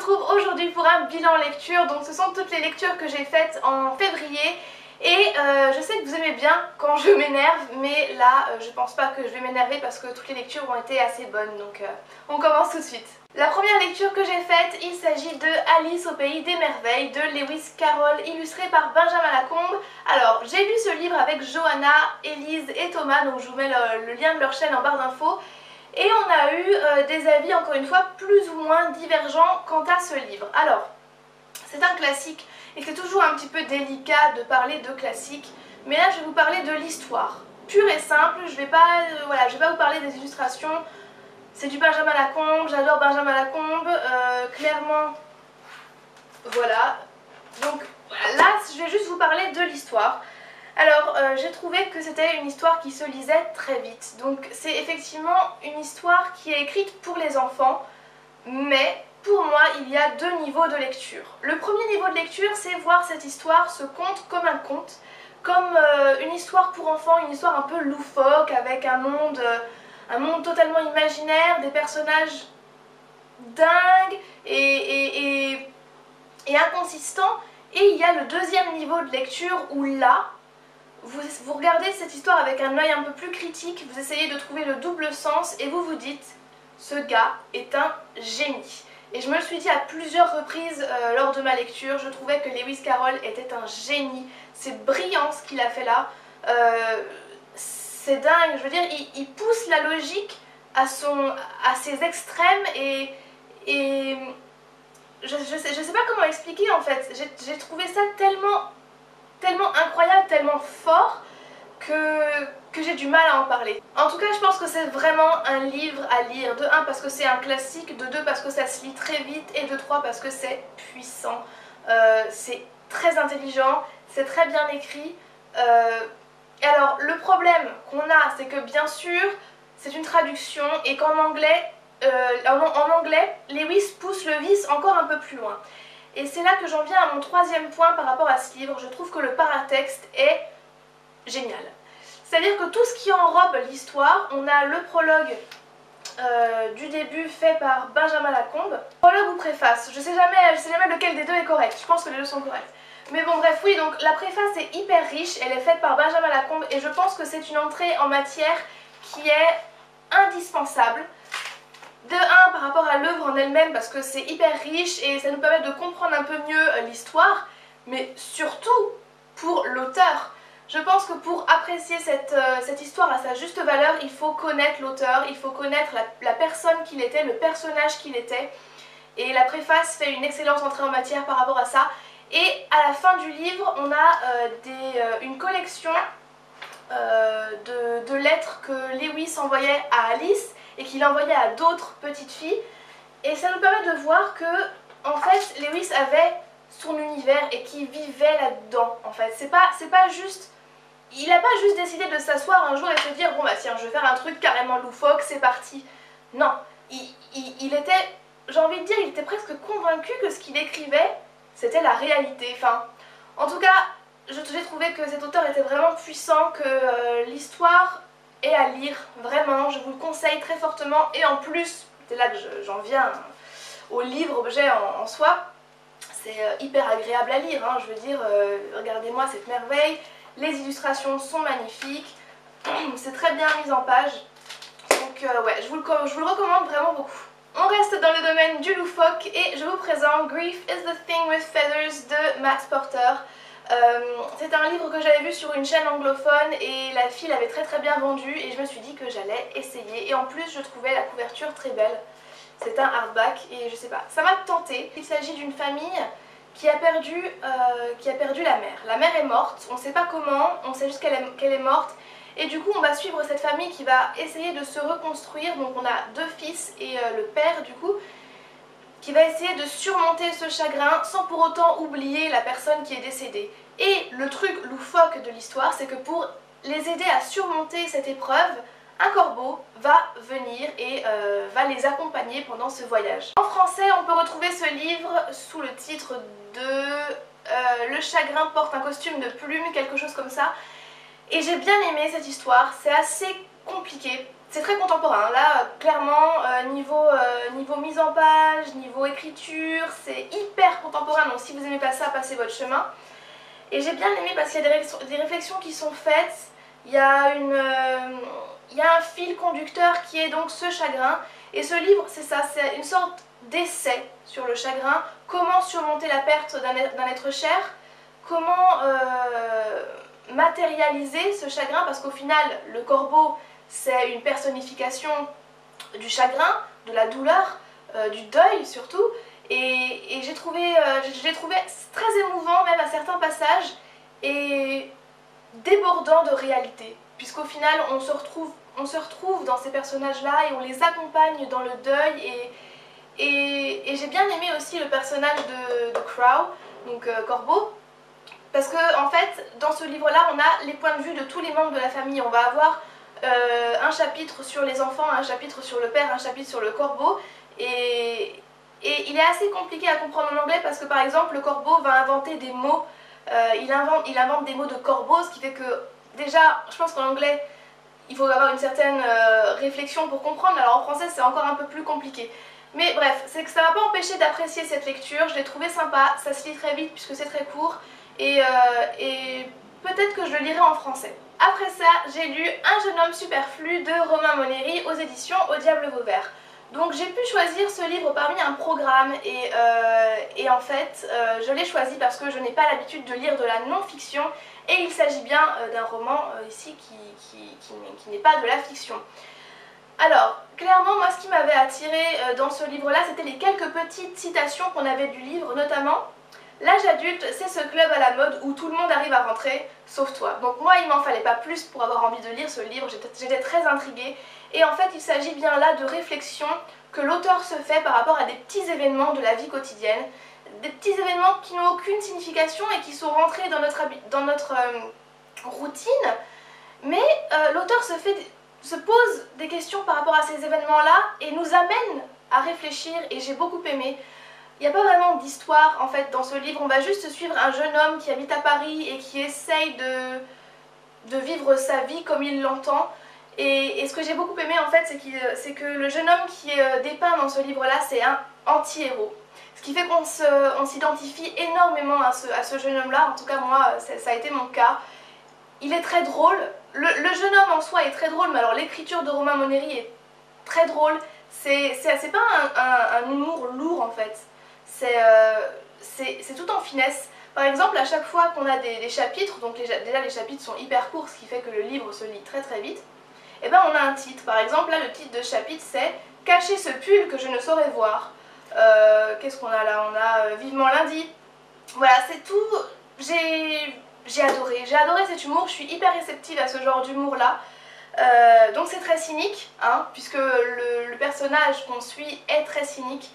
retrouve aujourd'hui pour un bilan lecture. Donc ce sont toutes les lectures que j'ai faites en février. Et je sais que vous aimez bien quand je m'énerve, mais là je pense pas que je vais m'énerver parce que toutes les lectures ont été assez bonnes. Donc on commence tout de suite. La première lecture que j'ai faite, il s'agit de Alice au pays des merveilles de Lewis Carroll, illustré par Benjamin Lacombe. Alors j'ai lu ce livre avec Johanna, Elise et Thomas, donc je vous mets le lien de leur chaîne en barre d'infos. Et on a eu des avis encore une fois plus ou moins divergents quant à ce livre. Alors, c'est un classique et c'est toujours un petit peu délicat de parler de classique, mais là je vais vous parler de l'histoire. Pure et simple, je vais pas vous parler des illustrations, c'est du Benjamin Lacombe, j'adore Benjamin Lacombe, clairement, voilà. Donc là je vais juste vous parler de l'histoire. Alors j'ai trouvé que c'était une histoire qui se lisait très vite, donc c'est effectivement une histoire qui est écrite pour les enfants, mais pour moi il y a deux niveaux de lecture. Le premier niveau de lecture, c'est voir cette histoire, ce conte, comme un conte, comme une histoire pour enfants, une histoire un peu loufoque, avec un monde totalement imaginaire, des personnages dingues et inconsistants. Et il y a le deuxième niveau de lecture où là, vous regardez cette histoire avec un œil un peu plus critique, vous essayez de trouver le double sens et vous vous dites « ce gars est un génie ». Et je me le suis dit à plusieurs reprises lors de ma lecture, je trouvais que Lewis Carroll était un génie. C'est brillant ce qu'il a fait là, c'est dingue, je veux dire, il pousse la logique à ses extrêmes et je sais pas comment expliquer en fait, j'ai trouvé ça tellement incroyable, tellement fort que j'ai du mal à en parler. En tout cas, je pense que c'est vraiment un livre à lire. De 1 parce que c'est un classique, de 2 parce que ça se lit très vite et de 3 parce que c'est puissant. C'est très intelligent, c'est très bien écrit. Et alors, le problème qu'on a, c'est que bien sûr, c'est une traduction et qu'en anglais, Lewis pousse le vice encore un peu plus loin. Et c'est là que j'en viens à mon troisième point par rapport à ce livre. Je trouve que le paratexte est génial. C'est-à-dire que tout ce qui enrobe l'histoire, on a le prologue du début fait par Benjamin Lacombe. Prologue ou préface, je sais jamais lequel des deux est correct, je pense que les deux sont corrects. Mais bon bref, oui, donc la préface est hyper riche, elle est faite par Benjamin Lacombe et je pense que c'est une entrée en matière qui est indispensable. De 1 par rapport à l'œuvre en elle-même parce que c'est hyper riche et ça nous permet de comprendre un peu mieux l'histoire, mais surtout pour l'auteur. Je pense que pour apprécier cette histoire à sa juste valeur, il faut connaître l'auteur, il faut connaître la personne qu'il était, le personnage qu'il était. Et la préface fait une excellente entrée en matière par rapport à ça. Et à la fin du livre, on a une collection de lettres que Lewis envoyait à Alice et qu'il envoyait à d'autres petites filles. Et ça nous permet de voir que, en fait, Lewis avait son univers et qu'il vivait là-dedans, en fait. C'est pas juste... Il n'a pas juste décidé de s'asseoir un jour et se dire « Bon bah tiens, je vais faire un truc carrément loufoque, c'est parti ». Non, il était, j'ai envie de dire, il était presque convaincu que ce qu'il écrivait, c'était la réalité. Enfin, en tout cas, j'ai trouvé que cet auteur était vraiment puissant, que l'histoire est à lire, vraiment, je vous le conseille très fortement. Et en plus, c'est là que j'en viens au livre-objet en soi, c'est hyper agréable à lire, hein, je veux dire, regardez-moi cette merveille. Les illustrations sont magnifiques, c'est très bien mis en page, donc ouais, je vous le recommande vraiment beaucoup. On reste dans le domaine du loufoque et je vous présente Grief is the Thing with Feathers de Max Porter. C'est un livre que j'avais vu sur une chaîne anglophone et la fille l'avait très bien vendu et je me suis dit que j'allais essayer. Et en plus je trouvais la couverture très belle, c'est un hardback et je sais pas, ça m'a tenté. Il s'agit d'une famille qui a perdu la mère. La mère est morte, on ne sait pas comment, on sait juste qu'elle est morte. Et du coup on va suivre cette famille qui va essayer de se reconstruire. Donc on a deux fils et le père du coup, qui va essayer de surmonter ce chagrin sans pour autant oublier la personne qui est décédée. Et le truc loufoque de l'histoire, c'est que pour les aider à surmonter cette épreuve, un corbeau va venir et va les accompagner pendant ce voyage. En français, on peut retrouver ce livre sous le titre de Le chagrin porte un costume de plume, quelque chose comme ça. Et j'ai bien aimé cette histoire, c'est assez compliqué. c'est très contemporain. Là, clairement, niveau mise en page, niveau écriture, c'est hyper contemporain. Donc si vous aimez pas ça, passez votre chemin. Et j'ai bien aimé parce qu'il y a des réflexions qui sont faites. Il y a un fil conducteur qui est donc ce chagrin. Et ce livre, c'est ça, c'est une sorte d'essai sur le chagrin. Comment surmonter la perte d'un être cher. Comment matérialiser ce chagrin. Parce qu'au final, le corbeau, c'est une personnification du chagrin, de la douleur, du deuil surtout. Et je l'ai trouvé très émouvant même à certains passages et débordant de réalité. Puisqu'au final on se retrouve dans ces personnages-là et on les accompagne dans le deuil. Et j'ai bien aimé aussi le personnage de Crow, donc Corbeau. Parce que en fait dans ce livre-là on a les points de vue de tous les membres de la famille. On va avoir un chapitre sur les enfants, un chapitre sur le père, un chapitre sur le corbeau. Et il est assez compliqué à comprendre en anglais parce que par exemple le corbeau va inventer des mots, il invente des mots de corbeau, ce qui fait que déjà je pense qu'en anglais il faut avoir une certaine réflexion pour comprendre, alors en français c'est encore un peu plus compliqué. Mais bref, c'est que ça m'a pas empêché d'apprécier cette lecture, je l'ai trouvé sympa, ça se lit très vite puisque c'est très court et peut-être que je le lirai en français. Après ça, j'ai lu Un jeune homme superflu de Romain Monéry aux éditions Au Diable Vauvert. Donc j'ai pu choisir ce livre parmi un programme et en fait je l'ai choisi parce que je n'ai pas l'habitude de lire de la non-fiction et il s'agit bien d'un roman ici qui n'est pas de la fiction. Alors clairement moi ce qui m'avait attiré dans ce livre là c'était les quelques petites citations qu'on avait du livre, notamment l'âge adulte c'est ce club à la mode où tout le monde arrive à rentrer sauf toi. Donc moi il m'en fallait pas plus pour avoir envie de lire ce livre, j'étais très intriguée. Et en fait il s'agit bien là de réflexions que l'auteur se fait par rapport à des petits événements de la vie quotidienne. Des petits événements qui n'ont aucune signification et qui sont rentrés dans notre routine. Mais l'auteur se pose des questions par rapport à ces événements-là et nous amène à réfléchir et j'ai beaucoup aimé. Il n'y a pas vraiment d'histoire en fait dans ce livre, on va juste suivre un jeune homme qui habite à Paris et qui essaye de vivre sa vie comme il l'entend. Et ce que j'ai beaucoup aimé en fait c'est que le jeune homme qui est dépeint dans ce livre là c'est un anti-héros. Ce qui fait qu'on s'identifie énormément à ce jeune homme là, en tout cas moi ça a été mon cas. Il est très drôle, le jeune homme en soi est très drôle mais alors l'écriture de Romain Monéry est très drôle. C'est pas un humour lourd en fait, c'est tout en finesse. Par exemple à chaque fois qu'on a des chapitres, donc déjà les chapitres sont hyper courts ce qui fait que le livre se lit très très vite. Et ben on a un titre, par exemple là le titre de chapitre c'est « Cacher ce pull que je ne saurais voir ». Qu'est-ce qu'on a là? On a Vivement lundi. Voilà, c'est tout. J'ai adoré cet humour, je suis hyper réceptive à ce genre d'humour là. Donc c'est très cynique, hein, puisque le personnage qu'on suit est très cynique.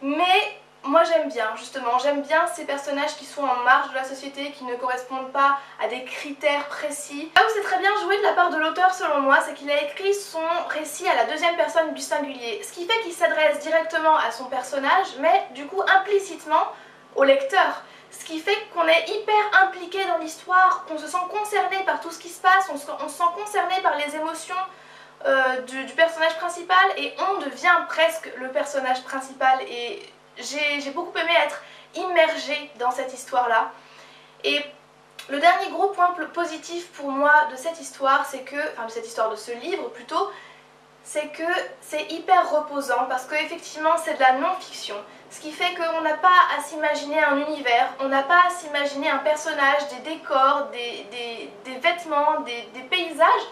Mais moi j'aime bien, justement, j'aime bien ces personnages qui sont en marge de la société, qui ne correspondent pas à des critères précis. Là où c'est très bien joué de la part de l'auteur selon moi, c'est qu'il a écrit son récit à la deuxième personne du singulier. Ce qui fait qu'il s'adresse directement à son personnage, mais du coup implicitement au lecteur. Ce qui fait qu'on est hyper impliqué dans l'histoire, qu'on se sent concerné par tout ce qui se passe, on se sent concerné par les émotions du personnage principal et on devient presque le personnage principal. Et j'ai beaucoup aimé être immergée dans cette histoire-là. Et le dernier gros point positif pour moi de cette histoire, c'est que, enfin de cette histoire, de ce livre plutôt, c'est que c'est hyper reposant parce qu'effectivement c'est de la non-fiction. Ce qui fait qu'on n'a pas à s'imaginer un univers, on n'a pas à s'imaginer un personnage, des décors, des vêtements, des paysages.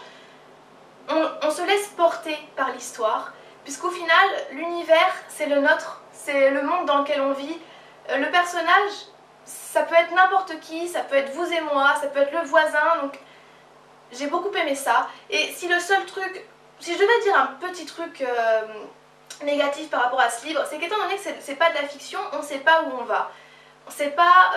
On se laisse porter par l'histoire, puisqu'au final l'univers c'est le nôtre, c'est le monde dans lequel on vit. Le personnage, ça peut être n'importe qui, ça peut être vous et moi, ça peut être le voisin, donc j'ai beaucoup aimé ça. Et si le seul truc, si je devais dire un petit truc négatif par rapport à ce livre, c'est qu'étant donné que c'est pas de la fiction, on sait pas où on va. C'est pas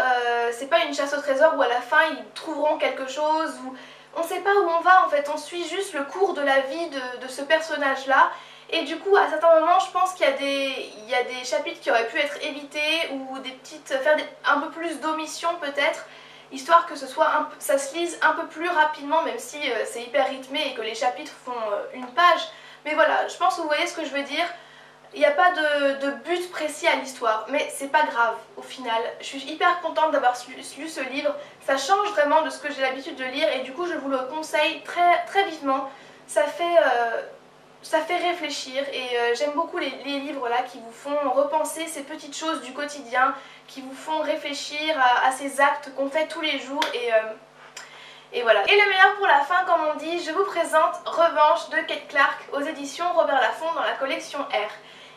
une chasse au trésor où à la fin ils trouveront quelque chose, ou on sait pas où on va en fait, on suit juste le cours de la vie de ce personnage là. Et du coup à certains moments je pense qu'il y a des chapitres qui auraient pu être évités ou des petites, faire un peu plus d'omissions peut-être. histoire que ça se lise un peu plus rapidement, même si c'est hyper rythmé et que les chapitres font une page. Mais voilà, je pense que vous voyez ce que je veux dire. Il n'y a pas de but précis à l'histoire, mais c'est pas grave au final. Je suis hyper contente d'avoir lu ce livre, ça change vraiment de ce que j'ai l'habitude de lire et du coup je vous le conseille très vivement. Ça fait réfléchir et j'aime beaucoup les livres là qui vous font repenser ces petites choses du quotidien, qui vous font réfléchir à ces actes qu'on fait tous les jours et voilà. Et le meilleur pour la fin, comme on dit, je vous présente Revanche de Kate Clark aux éditions Robert Laffont dans la collection R.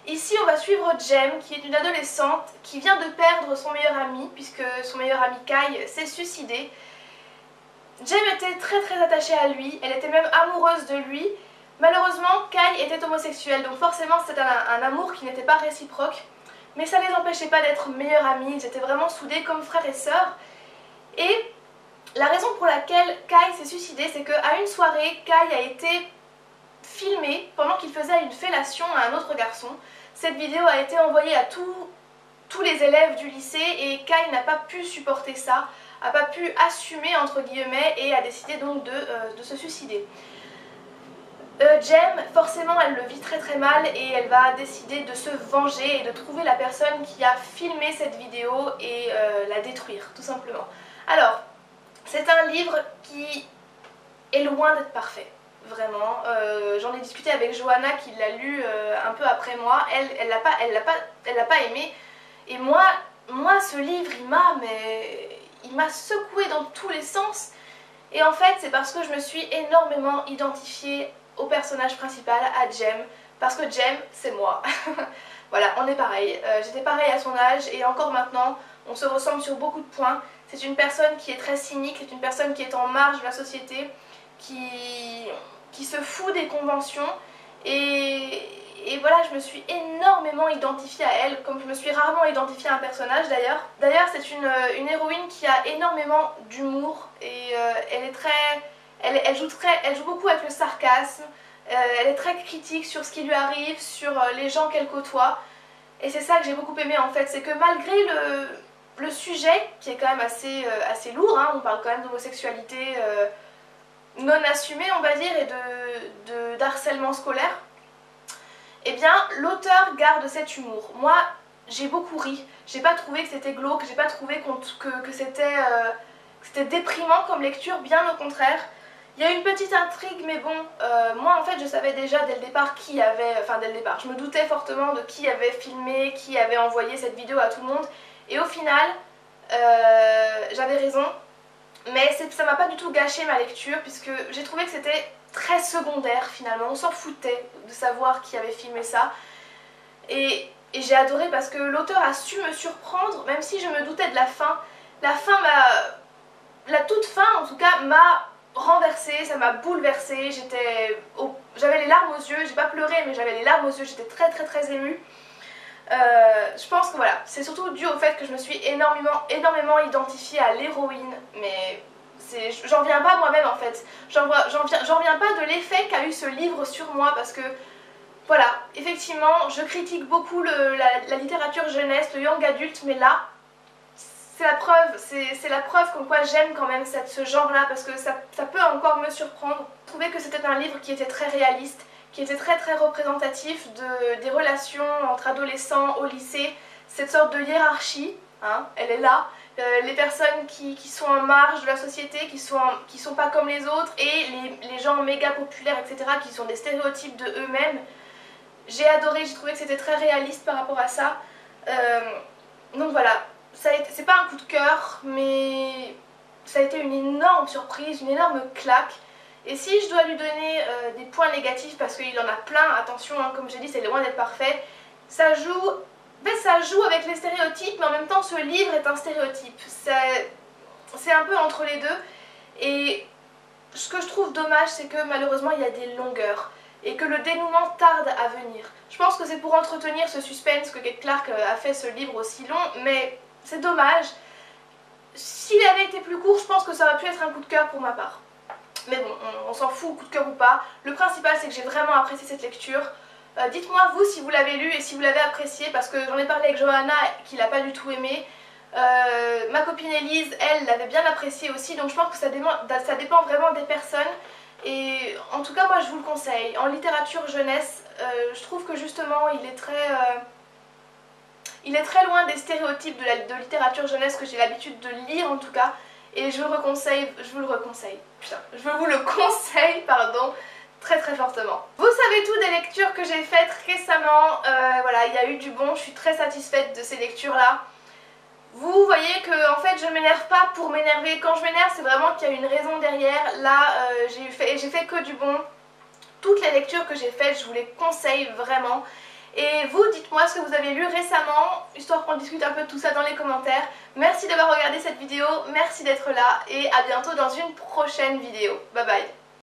Ici on va suivre Jem qui est une adolescente qui vient de perdre son meilleur ami puisque son meilleur ami Kai s'est suicidé. Jem était très attachée à lui, elle était même amoureuse de lui. Malheureusement Kai était homosexuel donc forcément c'était un amour qui n'était pas réciproque. Mais ça ne les empêchait pas d'être meilleurs amis, ils étaient vraiment soudés comme frères et sœurs. Et la raison pour laquelle Kai s'est suicidé c'est qu'à une soirée Kai a été filmé pendant qu'il faisait une fellation à un autre garçon. Cette vidéo a été envoyée à tous les élèves du lycée et Kai n'a pas pu supporter ça, n'a pas pu assumer entre guillemets et a décidé donc de se suicider. Jem, forcément elle le vit très mal et elle va décider de se venger et de trouver la personne qui a filmé cette vidéo et la détruire tout simplement. Alors, c'est un livre qui est loin d'être parfait. Vraiment, j'en ai discuté avec Johanna qui l'a lu un peu après moi, elle l'a pas aimé et moi ce livre il m'a secoué dans tous les sens et en fait c'est parce que je me suis énormément identifiée au personnage principal, à Jem, parce que Jem c'est moi. Voilà, on est pareil, j'étais pareil à son âge et encore maintenant on se ressemble sur beaucoup de points. C'est une personne qui est très cynique, c'est une personne qui est en marge de la société, qui se fout des conventions et voilà, je me suis énormément identifiée à elle, comme je me suis rarement identifiée à un personnage d'ailleurs. D'ailleurs c'est une héroïne qui a énormément d'humour et elle joue beaucoup avec le sarcasme, elle est très critique sur ce qui lui arrive, sur les gens qu'elle côtoie et c'est ça que j'ai beaucoup aimé en fait, c'est que malgré le sujet qui est quand même assez lourd, hein, on parle quand même d'homosexualité non assumée on va dire et d'harcèlement scolaire, eh bien l'auteur garde cet humour. Moi j'ai beaucoup ri, j'ai pas trouvé que c'était glauque, j'ai pas trouvé que c'était déprimant comme lecture, bien au contraire. Il y a une petite intrigue mais bon, moi en fait je savais déjà dès le départ dès le départ, je me doutais fortement de qui avait filmé, qui avait envoyé cette vidéo à tout le monde et au final j'avais raison. Mais ça m'a pas du tout gâché ma lecture puisque j'ai trouvé que c'était très secondaire finalement, on s'en foutait de savoir qui avait filmé ça et j'ai adoré parce que l'auteur a su me surprendre même si je me doutais de la fin. La toute fin en tout cas m'a renversée, ça m'a bouleversée, j'avais les larmes aux yeux, j'ai pas pleuré mais j'avais les larmes aux yeux, j'étais très émue. Je pense que voilà, c'est surtout dû au fait que je me suis énormément identifiée à l'héroïne, mais j'en reviens pas moi-même en fait, j'en reviens pas de l'effet qu'a eu ce livre sur moi parce que voilà, effectivement je critique beaucoup la littérature jeunesse, le young adulte, mais là c'est la preuve comme quoi j'aime quand même ce genre là parce que ça peut encore me surprendre. Je trouvais que c'était un livre qui était très réaliste, qui était très représentatif des relations entre adolescents au lycée, cette sorte de hiérarchie, hein, elle est là, les personnes qui sont en marge de la société, qui sont pas comme les autres, et les gens méga populaires, etc., qui sont des stéréotypes de eux-mêmes. J'ai adoré, j'ai trouvé que c'était très réaliste par rapport à ça. Donc voilà, c'est pas un coup de cœur, mais ça a été une énorme surprise, une énorme claque. Et si je dois lui donner des points négatifs, parce qu'il en a plein, attention, hein, comme j'ai dit, c'est loin d'être parfait, ça joue avec les stéréotypes, mais en même temps ce livre est un stéréotype. C'est un peu entre les deux. Et ce que je trouve dommage, c'est que malheureusement il y a des longueurs et que le dénouement tarde à venir. Je pense que c'est pour entretenir ce suspense que Kate Clark a fait ce livre aussi long, mais c'est dommage. S'il avait été plus court, je pense que ça aurait pu être un coup de cœur pour ma part. Mais bon, on s'en fout, coup de cœur ou pas. Le principal, c'est que j'ai vraiment apprécié cette lecture. Dites-moi vous si vous l'avez lu et si vous l'avez apprécié, parce que j'en ai parlé avec Johanna qui l'a pas du tout aimé. Ma copine Elise, elle, l'avait bien apprécié aussi, donc je pense que ça dépend vraiment des personnes. Et en tout cas, moi je vous le conseille. En littérature jeunesse, je trouve que justement il est très loin des stéréotypes de littérature jeunesse que j'ai l'habitude de lire en tout cas. Et je vous le conseille, putain, je vous le conseille, pardon, très très fortement. Vous savez tout des lectures que j'ai faites récemment, voilà, il y a eu du bon, je suis très satisfaite de ces lectures-là. Vous voyez que en fait je ne m'énerve pas pour m'énerver, quand je m'énerve c'est vraiment qu'il y a une raison derrière. Là j'ai fait que du bon. Toutes les lectures que j'ai faites, je vous les conseille vraiment. Et vous, dites-moi ce que vous avez lu récemment, histoire qu'on discute un peu de tout ça dans les commentaires. Merci d'avoir regardé cette vidéo, merci d'être là et à bientôt dans une prochaine vidéo. Bye bye.